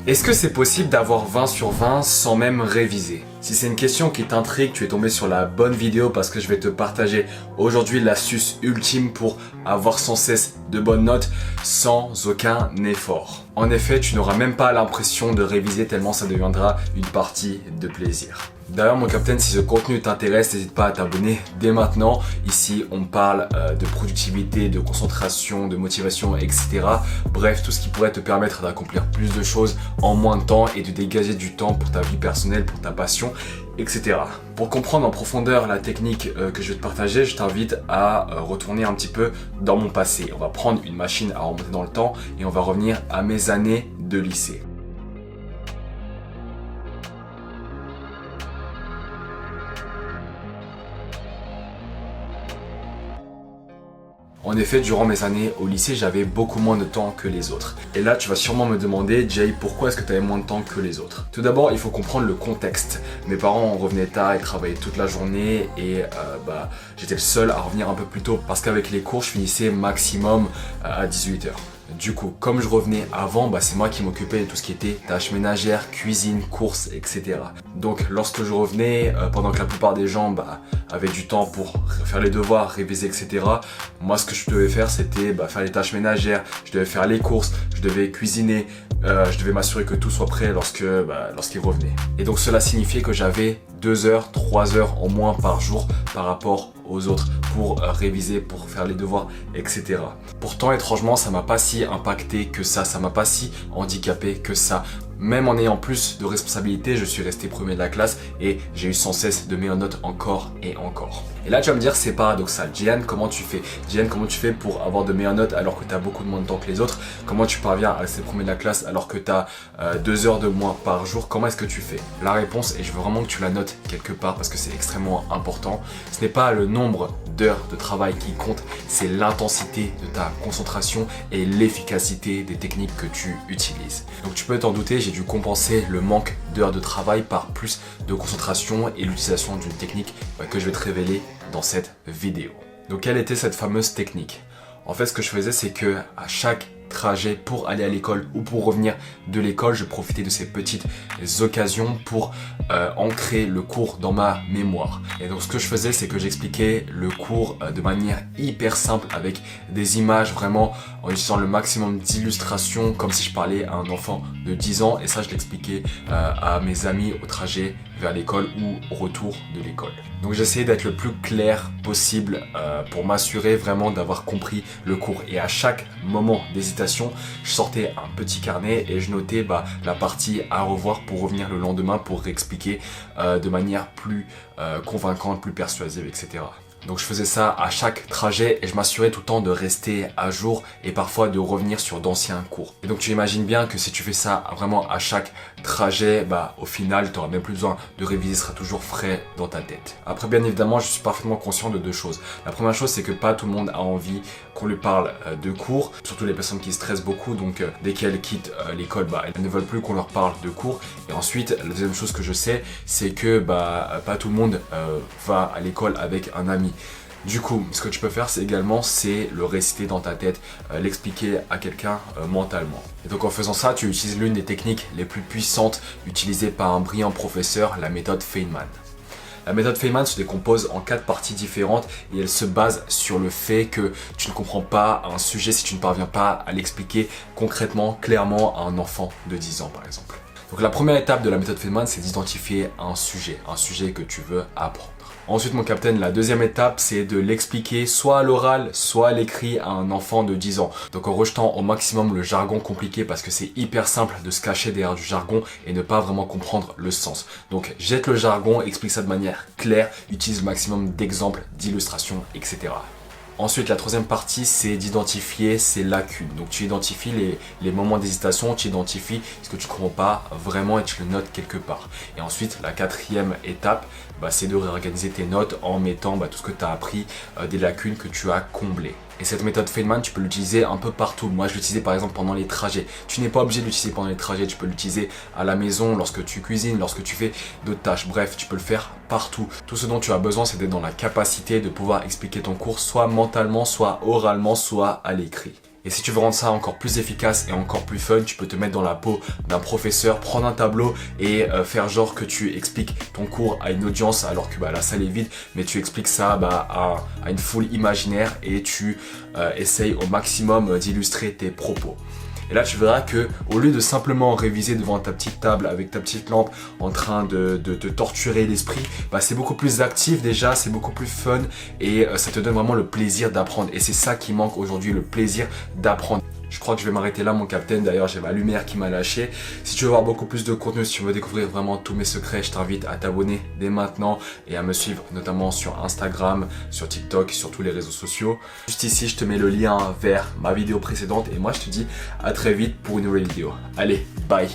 Est-ce que c'est possible d'avoir 20 sur 20 sans même réviser? Si c'est une question qui t'intrigue, tu es tombé sur la bonne vidéo parce que je vais te partager aujourd'hui l'astuce ultime pour avoir sans cesse de bonnes notes sans aucun effort. En effet, tu n'auras même pas l'impression de réviser tellement ça deviendra une partie de plaisir. D'ailleurs mon capitaine, si ce contenu t'intéresse, n'hésite pas à t'abonner dès maintenant. Ici on parle de productivité, de concentration, de motivation, etc. Bref, tout ce qui pourrait te permettre d'accomplir plus de choses en moins de temps et de dégager du temps pour ta vie personnelle, pour ta passion, etc. Pour comprendre en profondeur la technique que je vais te partager, je t'invite à retourner un petit peu dans mon passé. On va prendre une machine à remonter dans le temps et on va revenir à mes années de lycée. En effet, durant mes années au lycée, j'avais beaucoup moins de temps que les autres. Et là, tu vas sûrement me demander, Jay, pourquoi est-ce que tu avais moins de temps que les autres? Tout d'abord, il faut comprendre le contexte. Mes parents revenaient tard, ils travaillaient toute la journée et j'étais le seul à revenir un peu plus tôt parce qu'avec les cours, je finissais maximum à 18 h. Du coup, comme je revenais avant, c'est moi qui m'occupais de tout ce qui était tâches ménagères, cuisine, courses, etc. Donc lorsque je revenais, pendant que la plupart des gens avaient du temps pour faire les devoirs, réviser, etc. Moi, ce que je devais faire, c'était faire les tâches ménagères, je devais faire les courses, je devais cuisiner, je devais m'assurer que tout soit prêt lorsqu'ils revenaient. Et donc cela signifiait que j'avais 2 heures, 3 heures en moins par jour par rapport aux autres pour réviser, pour faire les devoirs, etc. Pourtant, étrangement, ça m'a pas si impacté que ça m'a pas si handicapé que ça. Même en ayant plus de responsabilités, je suis resté premier de la classe et j'ai eu sans cesse de meilleures notes encore et encore. Et là, tu vas me dire, c'est paradoxal. Jian, comment tu fais? Jian, comment tu fais pour avoir de meilleures notes alors que tu as beaucoup de moins de temps que les autres? Comment tu parviens à rester premier de la classe alors que tu as 2 heures de moins par jour? Comment est-ce que tu fais? La réponse, et je veux vraiment que tu la notes quelque part parce que c'est extrêmement important, ce n'est pas le nombre d'heures de travail qui compte, c'est l'intensité de ta concentration et l'efficacité des techniques que tu utilises. Donc tu peux t'en douter, j'ai dû compenser le manque d'heures de travail par plus de concentration et l'utilisation d'une technique que je vais te révéler dans cette vidéo. Donc quelle était cette fameuse technique? En fait, ce que je faisais, c'est que à chaque trajet pour aller à l'école ou pour revenir de l'école, je profitais de ces petites occasions pour ancrer le cours dans ma mémoire. Et donc ce que je faisais, c'est que j'expliquais le cours de manière hyper simple avec des images, vraiment en utilisant le maximum d'illustrations comme si je parlais à un enfant de 10 ans, et ça je l'expliquais à mes amis au trajet vers l'école ou au retour de l'école. Donc j'essayais d'être le plus clair possible pour m'assurer vraiment d'avoir compris le cours, et à chaque moment d'hésitation, je sortais un petit carnet et je notais la partie à revoir pour revenir le lendemain pour réexpliquer de manière plus convaincante, plus persuasive, etc. Donc je faisais ça à chaque trajet et je m'assurais tout le temps de rester à jour et parfois de revenir sur d'anciens cours. Et donc tu imagines bien que si tu fais ça vraiment à chaque trajet, au final tu n'auras même plus besoin de réviser, ce sera toujours frais dans ta tête. Après, bien évidemment, je suis parfaitement conscient de deux choses. La première chose, c'est que pas tout le monde a envie qu'on lui parle de cours, surtout les personnes qui stressent beaucoup, donc dès qu'elles quittent l'école, elles ne veulent plus qu'on leur parle de cours. Et ensuite, la deuxième chose que je sais, c'est que pas tout le monde va à l'école avec un ami. Du coup, ce que tu peux faire, c'est le réciter dans ta tête, l'expliquer à quelqu'un mentalement. Et donc en faisant ça, tu utilises l'une des techniques les plus puissantes utilisées par un brillant professeur, la méthode Feynman. La méthode Feynman se décompose en 4 parties différentes et elle se base sur le fait que tu ne comprends pas un sujet si tu ne parviens pas à l'expliquer concrètement, clairement à un enfant de 10 ans par exemple. Donc la première étape de la méthode Feynman, c'est d'identifier un sujet que tu veux apprendre. Ensuite, mon capitaine, la deuxième étape, c'est de l'expliquer soit à l'oral, soit à l'écrit à un enfant de 10 ans. Donc en rejetant au maximum le jargon compliqué parce que c'est hyper simple de se cacher derrière du jargon et ne pas vraiment comprendre le sens. Donc jette le jargon, explique ça de manière claire, utilise le maximum d'exemples, d'illustrations, etc. Ensuite, la troisième partie, c'est d'identifier ses lacunes. Donc tu identifies les moments d'hésitation, tu identifies ce que tu ne comprends pas vraiment et tu le notes quelque part. Et ensuite, la quatrième étape, c'est de réorganiser tes notes en mettant tout ce que tu as appris, des lacunes que tu as comblées. Et cette méthode Feynman, tu peux l'utiliser un peu partout. Moi, je l'utilisais par exemple pendant les trajets. Tu n'es pas obligé de l'utiliser pendant les trajets, tu peux l'utiliser à la maison, lorsque tu cuisines, lorsque tu fais d'autres tâches. Bref, tu peux le faire partout. Tout ce dont tu as besoin, c'est d'être dans la capacité de pouvoir expliquer ton cours, soit mentalement, soit oralement, soit à l'écrit. Et si tu veux rendre ça encore plus efficace et encore plus fun, tu peux te mettre dans la peau d'un professeur, prendre un tableau et faire genre que tu expliques ton cours à une audience alors que la salle est vide, mais tu expliques ça à une foule imaginaire et tu essayes au maximum d'illustrer tes propos. Et là, tu verras que au lieu de simplement réviser devant ta petite table avec ta petite lampe en train de te torturer l'esprit, c'est beaucoup plus actif déjà, c'est beaucoup plus fun et ça te donne vraiment le plaisir d'apprendre. Et c'est ça qui manque aujourd'hui, le plaisir d'apprendre. Je crois que je vais m'arrêter là, mon capitaine. D'ailleurs, j'ai ma lumière qui m'a lâché. Si tu veux voir beaucoup plus de contenu, si tu veux découvrir vraiment tous mes secrets, je t'invite à t'abonner dès maintenant et à me suivre notamment sur Instagram, sur TikTok, sur tous les réseaux sociaux. Juste ici, je te mets le lien vers ma vidéo précédente et moi, je te dis à très vite pour une nouvelle vidéo. Allez, bye!